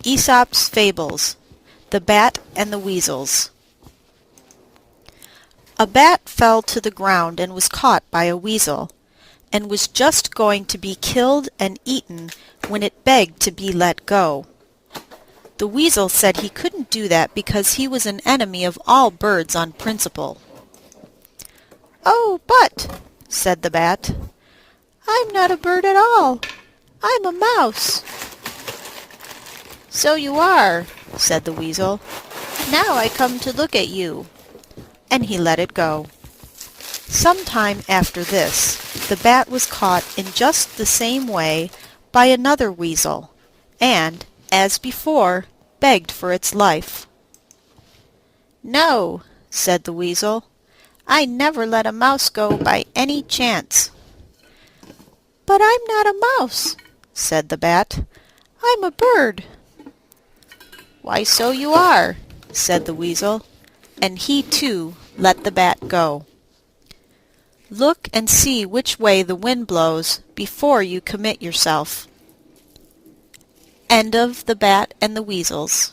Aesop's Fables, The Bat and the Weasels. A bat fell to the ground and was caught by a weasel, and was just going to be killed and eaten when it begged to be let go. The weasel said he couldn't do that because he was an enemy of all birds on principle. "Oh, but," said the bat, "I'm not a bird at all. I'm a mouse." "So you are," said the weasel. "Now I come to look at you." And he let it go. Some time after this, the bat was caught in just the same way by another weasel, and, as before, begged for its life. "No," said the weasel, "I never let a mouse go by any chance." "But I'm not a mouse," said the bat. "I'm a bird." "Why, so you are," said the weasel, and he too let the bat go. Look and see which way the wind blows before you commit yourself. End of The Bat and the Weasels.